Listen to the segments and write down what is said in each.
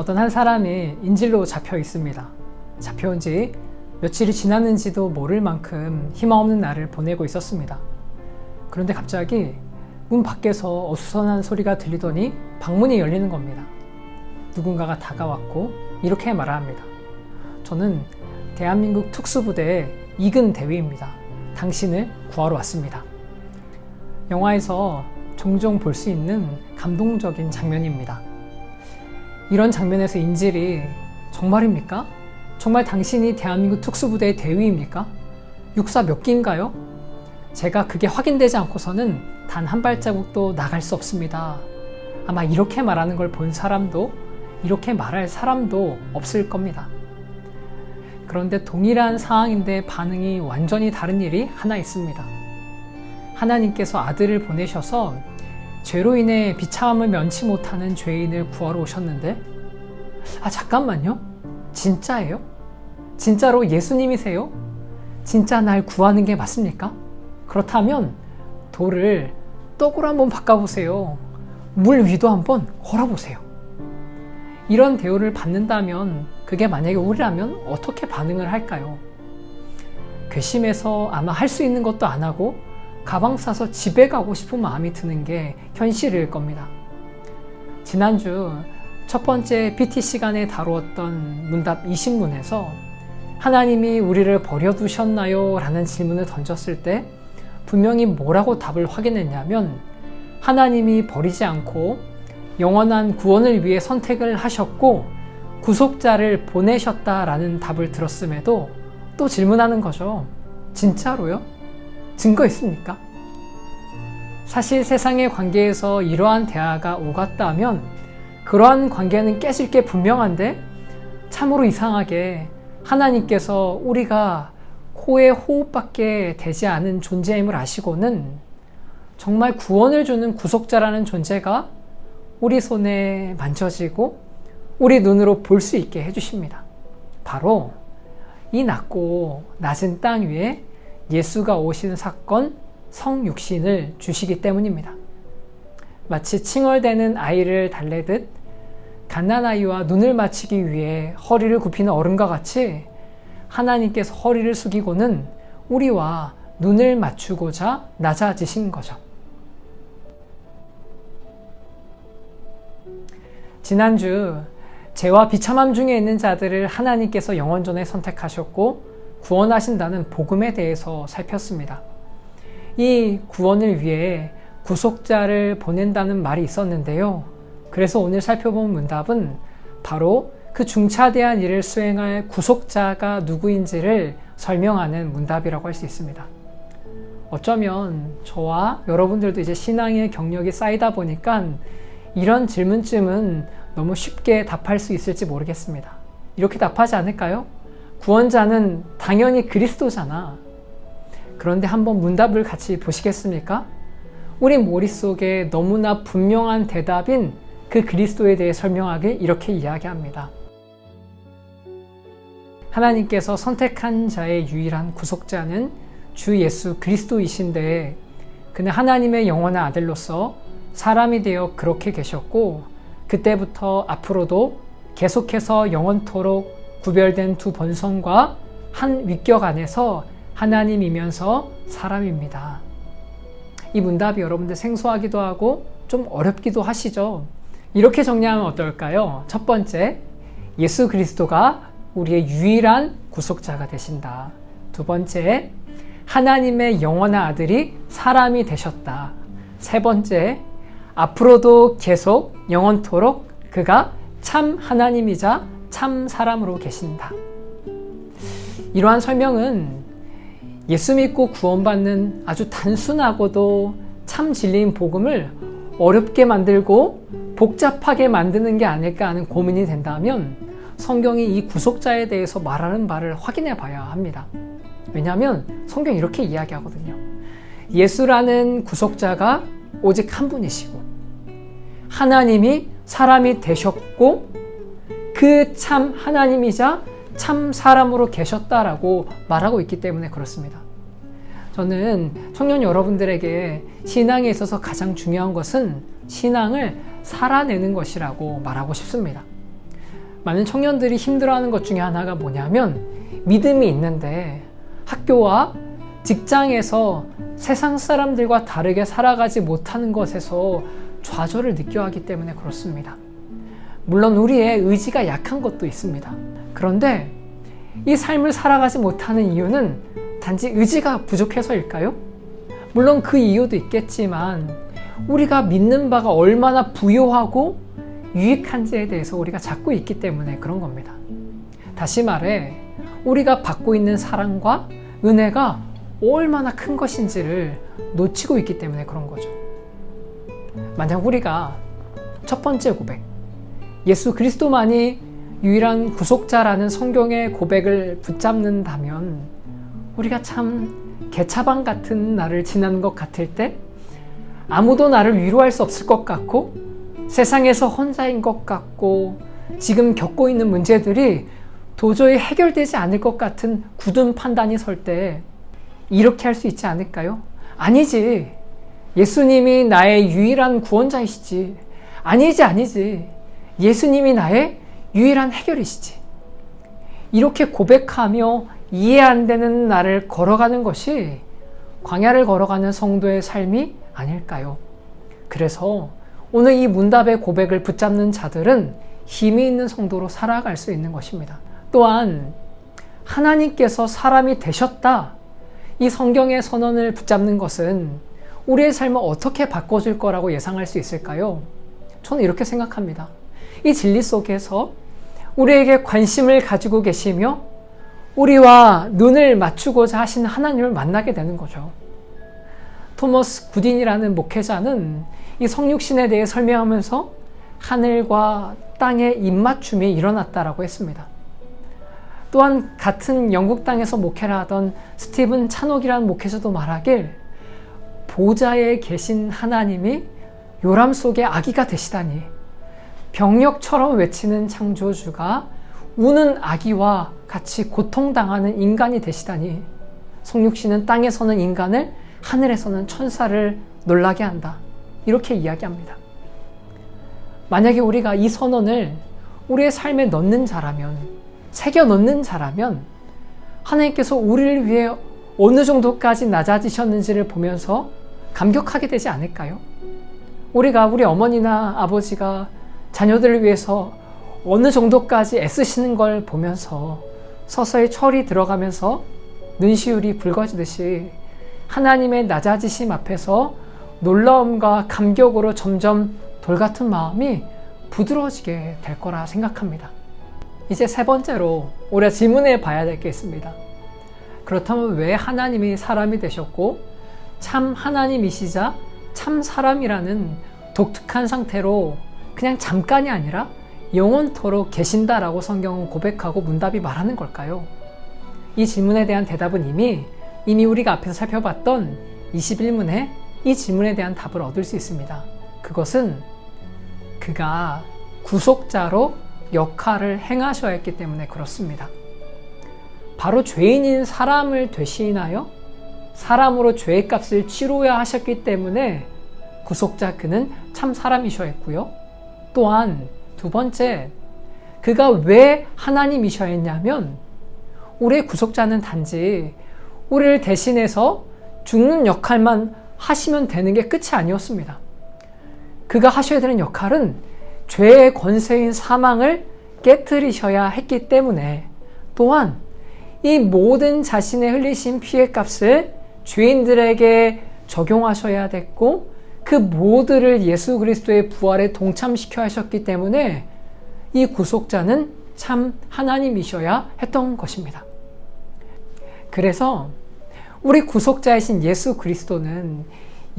어떤 한 사람이 인질로 잡혀 있습니다. 잡혀온 지 며칠이 지났는지도 모를 만큼 희망없는 날을 보내고 있었습니다. 그런데 갑자기 문 밖에서 어수선한 소리가 들리더니 방문이 열리는 겁니다. 누군가가 다가왔고 이렇게 말합니다. 저는 대한민국 특수부대의 이근 대위입니다. 당신을 구하러 왔습니다. 영화에서 종종 볼 수 있는 감동적인 장면입니다. 이런 장면에서 인질이 정말입니까? 정말 당신이 대한민국 특수부대의 대위입니까? 육사 몇 기인가요? 제가 그게 확인되지 않고서는 단 한 발자국도 나갈 수 없습니다. 아마 이렇게 말하는 걸 본 사람도 이렇게 말할 사람도 없을 겁니다. 그런데 동일한 상황인데 반응이 완전히 다른 일이 하나 있습니다. 하나님께서 아들을 보내셔서 죄로 인해 비참함을 면치 못하는 죄인을 구하러 오셨는데, 잠깐만요? 진짜예요? 진짜로 예수님이세요? 진짜 날 구하는 게 맞습니까? 그렇다면 돌을 떡으로 한번 바꿔보세요. 물 위도 한번 걸어보세요. 이런 대우를 받는다면 그게 만약에 우리라면 어떻게 반응을 할까요? 괘씸해서 아마 할 수 있는 것도 안 하고 가방 싸서 집에 가고 싶은 마음이 드는 게 현실일 겁니다. 지난주 첫 번째 PT 시간에 다루었던 문답 20문에서 하나님이 우리를 버려두셨나요? 라는 질문을 던졌을 때 분명히 뭐라고 답을 확인했냐면, 하나님이 버리지 않고 영원한 구원을 위해 선택을 하셨고 구속자를 보내셨다라는 답을 들었음에도 또 질문하는 거죠. 진짜로요? 증거 있습니까? 사실 세상의 관계에서 이러한 대화가 오갔다면 그러한 관계는 깨질 게 분명한데, 참으로 이상하게 하나님께서 우리가 코에 호흡밖에 되지 않은 존재임을 아시고는 정말 구원을 주는 구속자라는 존재가 우리 손에 만져지고 우리 눈으로 볼 수 있게 해주십니다. 바로 이 낮고 낮은 땅 위에 예수가 오신 사건, 성육신을 주시기 때문입니다. 마치 칭얼대는 아이를 달래듯 갓난아이와 눈을 맞추기 위해 허리를 굽히는 어른과 같이 하나님께서 허리를 숙이고는 우리와 눈을 맞추고자 낮아지신 거죠. 지난주 죄와 비참함 중에 있는 자들을 하나님께서 영원전에 선택하셨고 구원하신다는 복음에 대해서 살폈습니다. 이 구원을 위해 구속자를 보낸다는 말이 있었는데요. 그래서 오늘 살펴본 문답은 바로 그 중차대한 일을 수행할 구속자가 누구인지를 설명하는 문답이라고 할 수 있습니다. 어쩌면 저와 여러분들도 이제 신앙의 경력이 쌓이다 보니까 이런 질문쯤은 너무 쉽게 답할 수 있을지 모르겠습니다. 이렇게 답하지 않을까요? 구원자는 당연히 그리스도잖아. 그런데 한번 문답을 같이 보시겠습니까? 우리 머릿속에 너무나 분명한 대답인 그 그리스도에 대해 설명하길 이렇게 이야기합니다. 하나님께서 선택한 자의 유일한 구속자는 주 예수 그리스도이신데, 그는 하나님의 영원한 아들로서 사람이 되어 그렇게 계셨고 그때부터 앞으로도 계속해서 영원토록 구별된 두 본성과 한 위격 안에서 하나님이면서 사람입니다. 이 문답이 여러분들 생소하기도 하고 좀 어렵기도 하시죠? 이렇게 정리하면 어떨까요? 첫 번째, 예수 그리스도가 우리의 유일한 구속자가 되신다. 두 번째, 하나님의 영원한 아들이 사람이 되셨다. 세 번째, 앞으로도 계속 영원토록 그가 참 하나님이자 참 사람으로 계신다. 이러한 설명은 예수 믿고 구원받는 아주 단순하고도 참 진리인 복음을 어렵게 만들고 복잡하게 만드는 게 아닐까 하는 고민이 된다면 성경이 이 구속자에 대해서 말하는 바를 확인해 봐야 합니다. 왜냐하면 성경이 이렇게 이야기하거든요. 예수라는 구속자가 오직 한 분이시고 하나님이 사람이 되셨고 그 참 하나님이자 참 사람으로 계셨다라고 말하고 있기 때문에 그렇습니다. 저는 청년 여러분들에게 신앙에 있어서 가장 중요한 것은 신앙을 살아내는 것이라고 말하고 싶습니다. 많은 청년들이 힘들어하는 것 중에 하나가 뭐냐면 믿음이 있는데 학교와 직장에서 세상 사람들과 다르게 살아가지 못하는 것에서 좌절을 느껴 하기 때문에 그렇습니다. 물론 우리의 의지가 약한 것도 있습니다. 그런데 이 삶을 살아가지 못하는 이유는 단지 의지가 부족해서일까요? 물론 그 이유도 있겠지만 우리가 믿는 바가 얼마나 부요하고 유익한지에 대해서 우리가 찾고 있기 때문에 그런 겁니다. 다시 말해 우리가 받고 있는 사랑과 은혜가 얼마나 큰 것인지를 놓치고 있기 때문에 그런 거죠. 만약 우리가 첫 번째 고백, 예수 그리스도만이 유일한 구속자라는 성경의 고백을 붙잡는다면 우리가 참 개차반 같은 날을 지나는 것 같을 때 아무도 나를 위로할 수 없을 것 같고 세상에서 혼자인 것 같고 지금 겪고 있는 문제들이 도저히 해결되지 않을 것 같은 굳은 판단이 설 때 이렇게 할 수 있지 않을까요? 아니지. 예수님이 나의 유일한 구원자이시지. 아니지. 예수님이 나의 유일한 해결이시지. 이렇게 고백하며 이해 안 되는 날을 걸어가는 것이 광야를 걸어가는 성도의 삶이 아닐까요? 그래서 오늘 이 문답의 고백을 붙잡는 자들은 힘이 있는 성도로 살아갈 수 있는 것입니다. 또한 하나님께서 사람이 되셨다. 이 성경의 선언을 붙잡는 것은 우리의 삶을 어떻게 바꿔줄 거라고 예상할 수 있을까요? 저는 이렇게 생각합니다. 이 진리 속에서 우리에게 관심을 가지고 계시며 우리와 눈을 맞추고자 하시는 하나님을 만나게 되는 거죠. 토머스 구딘이라는 목회자는 이 성육신에 대해 설명하면서 하늘과 땅의 입맞춤이 일어났다라고 했습니다. 또한 같은 영국 땅에서 목회를 하던 스티븐 찬옥이라는 목회자도 말하길 보좌에 계신 하나님이 요람 속에 아기가 되시다니 병력처럼 외치는 창조주가 우는 아기와 같이 고통당하는 인간이 되시다니 성육신은 땅에서는 인간을 하늘에서는 천사를 놀라게 한다. 이렇게 이야기합니다. 만약에 우리가 이 선언을 우리의 삶에 넣는 자라면 새겨 넣는 자라면 하나님께서 우리를 위해 어느 정도까지 낮아지셨는지를 보면서 감격하게 되지 않을까요? 우리가 우리 어머니나 아버지가 자녀들을 위해서 어느 정도까지 애쓰시는 걸 보면서 서서히 철이 들어가면서 눈시울이 붉어지듯이 하나님의 낮아지심 앞에서 놀라움과 감격으로 점점 돌같은 마음이 부드러워지게 될 거라 생각합니다. 이제 세 번째로 우리가 질문해 봐야 될 게 있습니다. 그렇다면 왜 하나님이 사람이 되셨고 참 하나님이시자 참 사람이라는 독특한 상태로 그냥 잠깐이 아니라 영원토록 계신다라고 성경은 고백하고 문답이 말하는 걸까요? 이 질문에 대한 대답은 이미 우리가 앞에서 살펴봤던 21문에 이 질문에 대한 답을 얻을 수 있습니다. 그것은 그가 구속자로 역할을 행하셔야 했기 때문에 그렇습니다. 바로 죄인인 사람을 대신하여 사람으로 죄의 값을 치러야 하셨기 때문에 구속자 그는 참 사람이셔야 했고요. 또한 두 번째, 그가 왜 하나님이셔야 했냐면 우리의 구속자는 단지 우리를 대신해서 죽는 역할만 하시면 되는 게 끝이 아니었습니다. 그가 하셔야 되는 역할은 죄의 권세인 사망을 깨트리셔야 했기 때문에 또한 이 모든 자신의 흘리신 피의 값을 죄인들에게 적용하셔야 됐고 그 모두를 예수 그리스도의 부활에 동참시켜 하셨기 때문에 이 구속자는 참 하나님이셔야 했던 것입니다. 그래서 우리 구속자이신 예수 그리스도는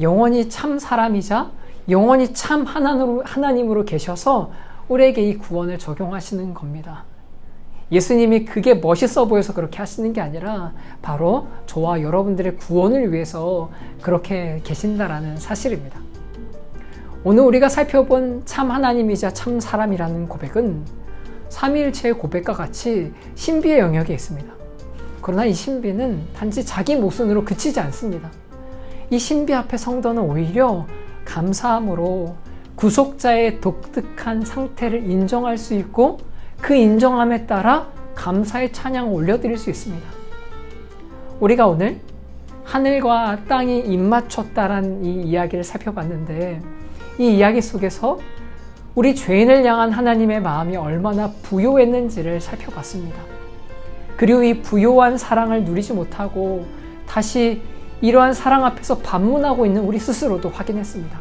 영원히 참 사람이자 영원히 참 하나님으로 계셔서 우리에게 이 구원을 적용하시는 겁니다. 예수님이 그게 멋있어 보여서 그렇게 하시는 게 아니라 바로 저와 여러분들의 구원을 위해서 그렇게 계신다라는 사실입니다. 오늘 우리가 살펴본 참 하나님이자 참 사람이라는 고백은 삼위일체의 고백과 같이 신비의 영역에 있습니다. 그러나 이 신비는 단지 자기 모순으로 그치지 않습니다. 이 신비 앞에 성도는 오히려 감사함으로 구속자의 독특한 상태를 인정할 수 있고 그 인정함에 따라 감사의 찬양을 올려드릴 수 있습니다. 우리가 오늘 하늘과 땅이 입맞췄다라는 이 이야기를 살펴봤는데, 이 이야기 속에서 우리 죄인을 향한 하나님의 마음이 얼마나 부요했는지를 살펴봤습니다. 그리고 이 부요한 사랑을 누리지 못하고 다시 이러한 사랑 앞에서 반문하고 있는 우리 스스로도 확인했습니다.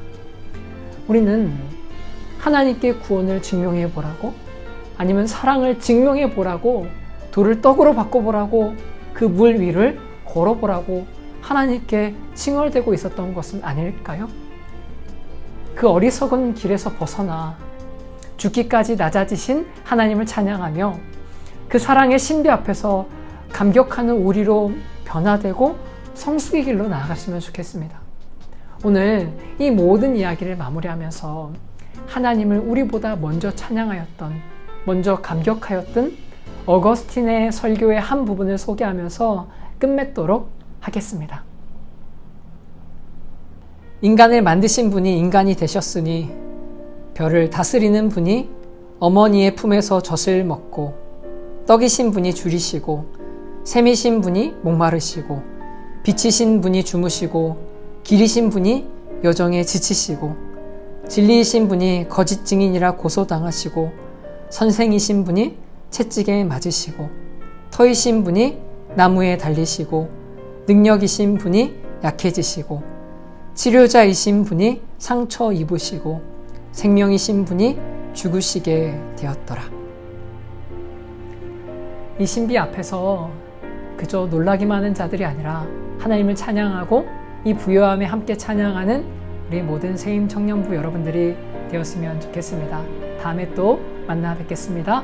우리는 하나님께 구원을 증명해 보라고, 아니면 사랑을 증명해 보라고, 돌을 떡으로 바꿔보라고, 그 물 위를 걸어보라고 하나님께 칭얼대고 있었던 것은 아닐까요? 그 어리석은 길에서 벗어나 죽기까지 낮아지신 하나님을 찬양하며 그 사랑의 신비 앞에서 감격하는 우리로 변화되고 성숙의 길로 나아갔으면 좋겠습니다. 오늘 이 모든 이야기를 마무리하면서 하나님을 우리보다 먼저 찬양하였던, 먼저 감격하였던 어거스틴의 설교의 한 부분을 소개하면서 끝맺도록 하겠습니다. 인간을 만드신 분이 인간이 되셨으니 별을 다스리는 분이 어머니의 품에서 젖을 먹고, 떡이신 분이 줄이시고, 샘이신 분이 목마르시고, 빛이신 분이 주무시고, 길이신 분이 여정에 지치시고, 진리이신 분이 거짓 증인이라 고소당하시고, 선생이신 분이 채찍에 맞으시고, 터이신 분이 나무에 달리시고, 능력이신 분이 약해지시고, 치료자이신 분이 상처 입으시고, 생명이신 분이 죽으시게 되었더라. 이 신비 앞에서 그저 놀라기만 하는 자들이 아니라 하나님을 찬양하고 이 부요함에 함께 찬양하는 우리 모든 세임 청년부 여러분들이 되었으면 좋겠습니다. 다음에 또 만나 뵙겠습니다.